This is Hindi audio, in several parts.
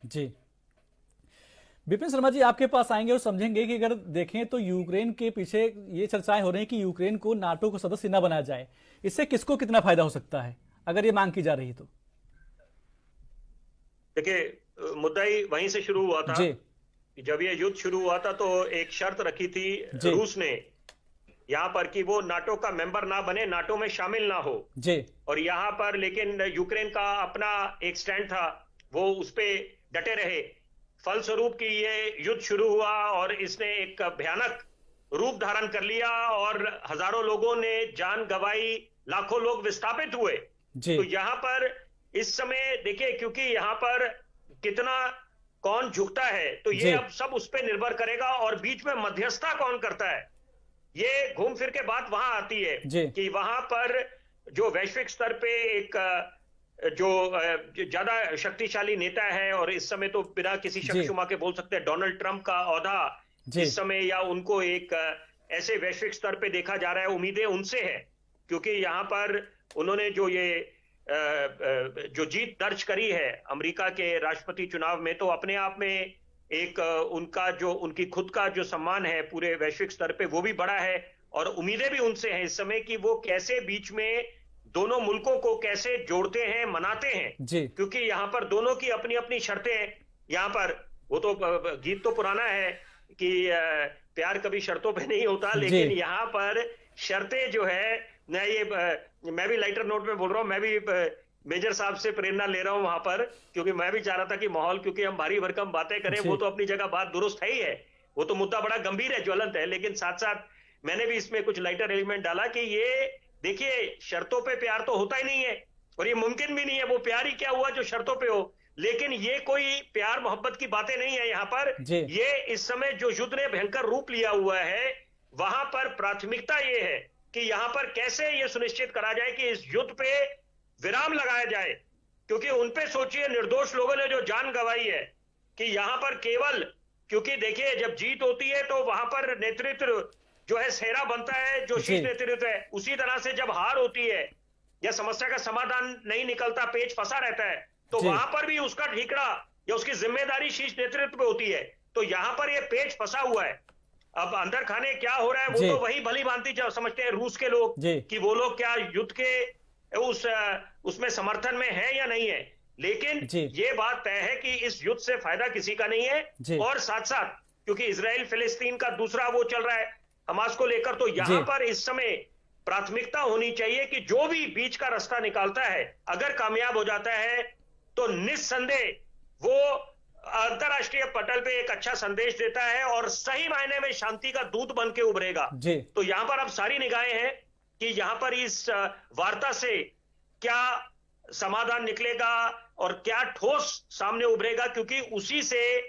जी। विपिन शर्मा जी, आपके पास आएंगे और समझेंगे कि अगर देखें तो यूक्रेन के पीछे ये चर्चाएं हो रही हैं कि यूक्रेन को नाटो को सदस्य न बनाया जाए। इससे किसको कितना फायदा हो सकता है अगर ये मांग की जा रही है तो? देखिए, मुद्दा ही वहीं से शुरू हुआ था। जी। जब ये युद्ध शुरू हुआ था तो एक शर्त रखी थी जी। रूस ने यहाँ पर कि वो नाटो का मेंबर ना बने, नाटो में शामिल ना हो। जी। और यहाँ पर लेकिन यूक्रेन का अपना एक स्टैंड था, वो उस पे डटे रहे। फलस्वरूप कि ये युद्ध शुरू हुआ और इसने एक भयानक रूप धारण कर लिया और हजारों लोगों ने जान गंवाई, लाखों लोग विस्थापित हुए। जी। तो यहाँ पर इस समय देखिए, क्योंकि यहाँ पर कितना कौन झुकता है, तो ये जी। अब सब उस पर निर्भर करेगा और बीच में मध्यस्थता कौन करता है, ये घूम फिर के बात वहां आती है जी। कि वहां पर जो वैश्विक स्तर पे एक जो ज्यादा शक्तिशाली नेता है, और इस समय तो बिना किसी शक जी। शुबा के बोल सकते हैं डोनाल्ड ट्रंप का ओहदा जी। इस समय, या उनको एक ऐसे वैश्विक स्तर पे देखा जा रहा है, उम्मीदें उनसे है। क्योंकि यहाँ पर उन्होंने जो ये जो जीत दर्ज करी है अमेरिका के राष्ट्रपति चुनाव में, तो अपने आप में एक उनका जो उनकी खुद का जो सम्मान है पूरे वैश्विक स्तर पे, वो भी बड़ा है। और उम्मीदें भी उनसे हैं इस समय कि वो कैसे बीच में दोनों मुल्कों को कैसे जोड़ते हैं, मनाते हैं। जी। क्योंकि यहाँ पर दोनों की अपनी अपनी शर्तें हैं। यहाँ पर वो तो गीत तो पुराना है कि प्यार कभी शर्तों पे नहीं होता, जी। लेकिन यहाँ पर शर्तें जो है, मैं भी लाइटर नोट में बोल रहा हूँ, मैं भी मेजर साहब से प्रेरणा ले रहा हूं वहां पर, क्योंकि मैं भी चाह रहा था कि माहौल, क्योंकि हम भारी भरकम बातें करें, वो जी। तो अपनी जगह बात दुरुस्त है ही है, वो तो मुद्दा बड़ा गंभीर है, ज्वलंत है, लेकिन साथ साथ मैंने भी इसमें कुछ लाइटर एलिमेंट डाला कि ये देखिए, शर्तों पे प्यार तो होता ही नहीं है और ये मुमकिन भी नहीं है। वो प्यार ही क्या हुआ जो शर्तों पे हो, लेकिन ये कोई प्यार मोहब्बत की बातें नहीं है यहाँ पर। जी। ये इस समय जो युद्ध ने भयंकर रूप लिया हुआ है, वहां पर प्राथमिकता ये है कि यहाँ पर कैसे ये सुनिश्चित करा जाए कि इस युद्ध पे विराम लगाया जाए। क्योंकि उनपे सोचिए, निर्दोष लोगों ने जो जान गंवाई है, कि यहां पर केवल, क्योंकि देखिए जब जीत होती है तो वहां पर नेतृत्व जो है सेहरा बनता है, जो शीर्ष जी। नेतृत्व है। उसी तरह से जब हार होती है या समस्या का समाधान नहीं निकलता, पेच फंसा रहता है, तो जी। वहां पर भी उसका ठीकरा या उसकी जिम्मेदारी शीर्ष नेतृत्व पे होती है। तो यहां पर ये पेच फंसा हुआ है। अब अंदर खाने क्या हो रहा है, वो जी। तो वही भली भांति समझते हैं रूस के लोग, जी। कि वो लोग क्या युद्ध के उसमें समर्थन में है या नहीं है। लेकिन जी। ये बात तय है कि इस युद्ध से फायदा किसी का नहीं है। जी। और साथ साथ क्योंकि इजराइल फिलिस्तीन का दूसरा वो चल रहा है हमास को लेकर, तो यहां जी। पर इस समय प्राथमिकता होनी चाहिए कि जो भी बीच का रास्ता निकालता है, अगर कामयाब हो जाता है तो निस्संदेह वो अंतरराष्ट्रीय पटल पे एक अच्छा संदेश देता है और सही मायने में शांति का दूत बन के उभरेगा। जी। तो यहां पर अब सारी निगाहें हैं कि यहां पर इस वार्ता से क्या समाधान निकलेगा और क्या ठोस सामने उभरेगा, क्योंकि उसी से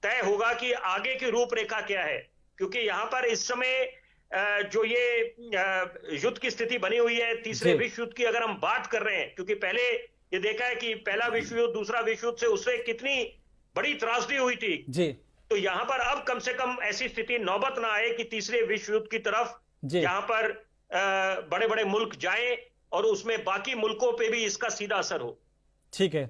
तय होगा कि आगे की रूपरेखा क्या है। क्योंकि यहां पर इस समय जो ये युद्ध की स्थिति बनी हुई है, तीसरे जी। विश्व युद्ध की अगर हम बात कर रहे हैं, क्योंकि पहले ये देखा है कि पहला विश्व युद्ध दूसरा विश्व युद्ध से उससे कितनी बड़ी त्रासदी हुई थी। जी। तो यहां पर अब कम से कम ऐसी स्थिति नौबत ना आए कि तीसरे विश्व युद्ध की तरफ जी। यहां पर बड़े बड़े मुल्क जाएं और उसमें बाकी मुल्कों पे भी इसका सीधा असर हो। ठीक है।